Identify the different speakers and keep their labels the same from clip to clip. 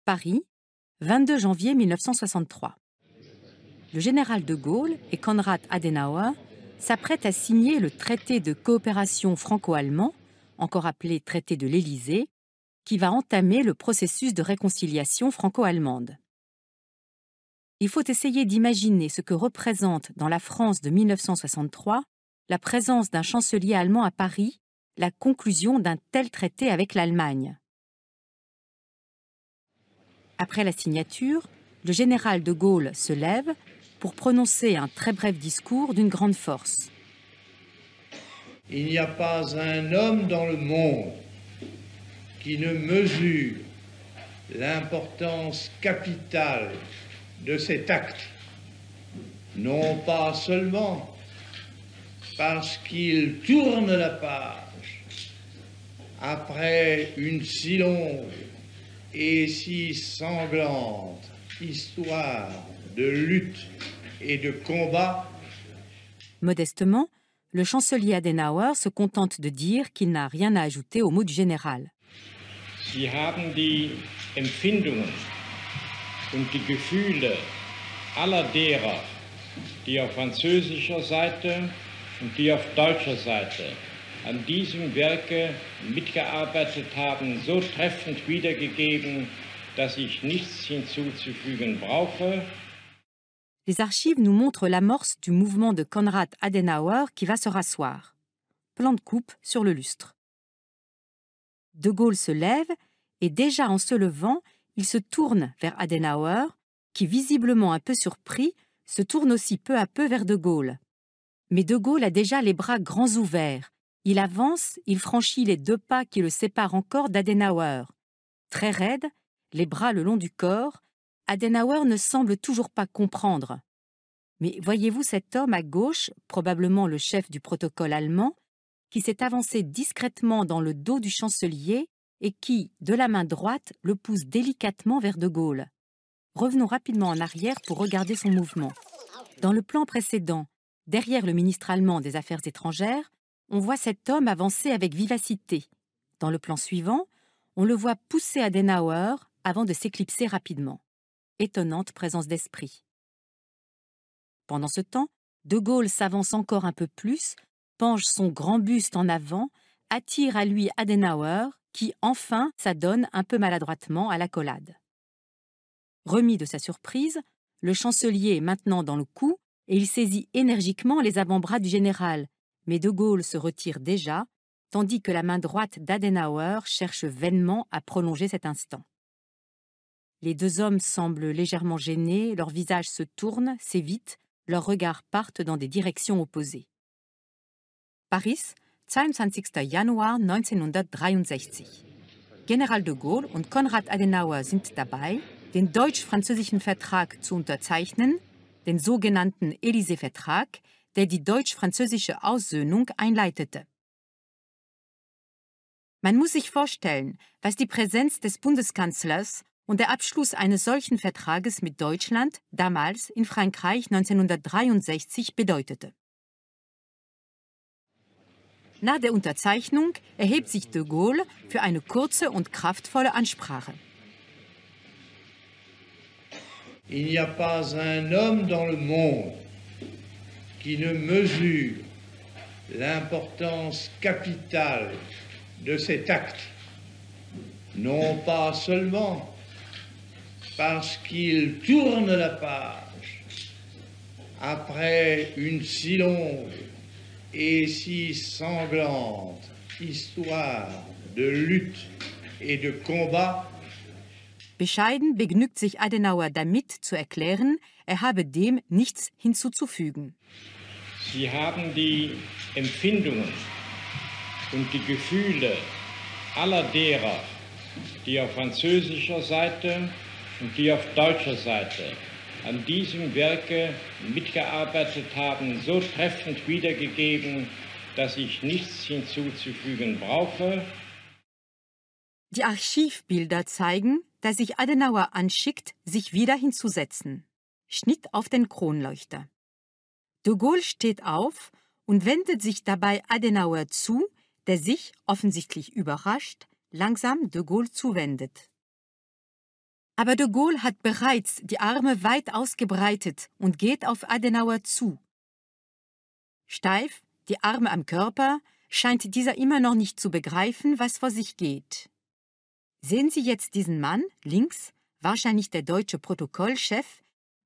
Speaker 1: Paris, 22 janvier 1963. Le général de Gaulle et Konrad Adenauer s'apprêtent à signer le traité de coopération franco-allemand, encore appelé traité de l'Élysée, qui va entamer le processus de réconciliation franco-allemande. Il faut essayer d'imaginer ce que représente dans la France de 1963 la présence d'un chancelier allemand à Paris, la conclusion d'un tel traité avec l'Allemagne. Après la signature, le général de Gaulle se lève pour prononcer un très bref discours d'une grande force.
Speaker 2: Il n'y a pas un homme dans le monde qui ne mesure l'importance capitale de cet acte, non pas seulement parce qu'il tourne la page après une si longue et si sanglante histoire de lutte et de combat.
Speaker 1: Modestement, le chancelier Adenauer se contente de dire qu'il n'a rien à ajouter aux mots du général.
Speaker 3: Sie haben die Empfindungen und die Gefühle aller derer, die auf französischer Seite und die auf deutscher Seite an diesem Werke mitgearbeitet haben, so treffend wiedergegeben, dass ich nichts hinzuzufügen brauche.
Speaker 1: Les archives nous montrent l'amorce du mouvement de Konrad Adenauer qui va se rasseoir. Plan de coupe sur le lustre. De Gaulle se lève et déjà en se levant, il se tourne vers Adenauer, qui, visiblement un peu surpris, se tourne aussi peu à peu vers De Gaulle. Mais De Gaulle a déjà les bras grands ouverts. Il avance, il franchit les 2 pas qui le séparent encore d'Adenauer. Très raide, les bras le long du corps, Adenauer ne semble toujours pas comprendre. Mais voyez-vous cet homme à gauche, probablement le chef du protocole allemand, qui s'est avancé discrètement dans le dos du chancelier et qui, de la main droite, le pousse délicatement vers De Gaulle. Revenons rapidement en arrière pour regarder son mouvement. Dans le plan précédent, derrière le ministre allemand des Affaires étrangères, on voit cet homme avancer avec vivacité. Dans le plan suivant, on le voit pousser Adenauer avant de s'éclipser rapidement. Étonnante présence d'esprit. Pendant ce temps, De Gaulle s'avance encore un peu plus, penche son grand buste en avant, attire à lui Adenauer, qui enfin s'adonne un peu maladroitement à l'accolade. Remis de sa surprise, le chancelier est maintenant dans le coup et il saisit énergiquement les avant-bras du général, mais De Gaulle se retire déjà, tandis que la main droite d'Adenauer cherche vainement à prolonger cet instant. Les 2 hommes semblent légèrement gênés, leurs visages se tournent, s'évitent, leurs regards partent dans des directions opposées. Paris, 22. Januar 1963. General de Gaulle und Konrad Adenauer sind dabei, den deutsch-französischen Vertrag zu unterzeichnen, den sogenannten Élysée-Vertrag, der die deutsch-französische Aussöhnung einleitete. Man muss sich vorstellen, was die Präsenz des Bundeskanzlers und der Abschluss eines solchen Vertrages mit Deutschland damals in Frankreich 1963 bedeutete. Nach der Unterzeichnung erhebt sich de Gaulle für eine kurze und kraftvolle Ansprache.
Speaker 2: Il n'y a pas un homme dans le monde qui ne mesure l'importance capitale de cet acte, non pas seulement parce qu'il tourne la page après une si longue et si sanglante histoire de lutte et de combat.
Speaker 1: Bescheiden begnügt sich Adenauer damit zu erklären, er habe dem nichts hinzuzufügen.
Speaker 3: Sie haben die Empfindungen und die Gefühle aller derer, die auf französischer Seite und die auf deutscher Seite an diesem Werke mitgearbeitet haben, so treffend wiedergegeben, dass ich nichts hinzuzufügen brauche.
Speaker 1: Die Archivbilder zeigen, dass sich Adenauer anschickt, sich wieder hinzusetzen. Schnitt auf den Kronleuchter. De Gaulle steht auf und wendet sich dabei Adenauer zu, der sich, offensichtlich überrascht, langsam de Gaulle zuwendet. Aber de Gaulle hat bereits die Arme weit ausgebreitet und geht auf Adenauer zu. Steif, die Arme am Körper, scheint dieser immer noch nicht zu begreifen, was vor sich geht. Sehen Sie jetzt diesen Mann, links, wahrscheinlich der deutsche Protokollchef,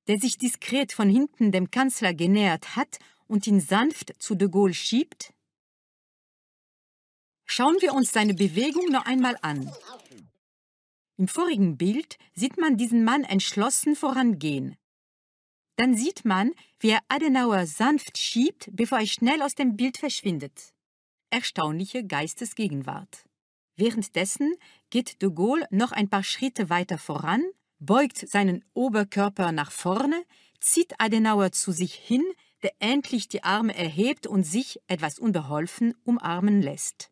Speaker 1: der sich diskret von hinten dem Kanzler genähert hat und ihn sanft zu de Gaulle schiebt? Schauen wir uns seine Bewegung noch einmal an. Im vorigen Bild sieht man diesen Mann entschlossen vorangehen. Dann sieht man, wie er Adenauer sanft schiebt, bevor er schnell aus dem Bild verschwindet. Erstaunliche Geistesgegenwart. Währenddessen geht de Gaulle noch ein paar Schritte weiter voran, beugt seinen Oberkörper nach vorne, zieht Adenauer zu sich hin, der endlich die Arme erhebt und sich, etwas unbeholfen, umarmen lässt.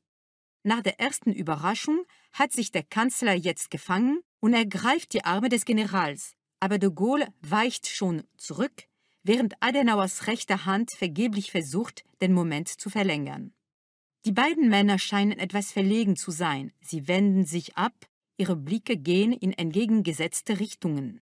Speaker 1: Nach der ersten Überraschung hat sich der Kanzler jetzt gefangen und ergreift die Arme des Generals, aber de Gaulle weicht schon zurück, während Adenauers rechte Hand vergeblich versucht, den Moment zu verlängern. Die beiden Männer scheinen etwas verlegen zu sein. Sie wenden sich ab, ihre Blicke gehen in entgegengesetzte Richtungen.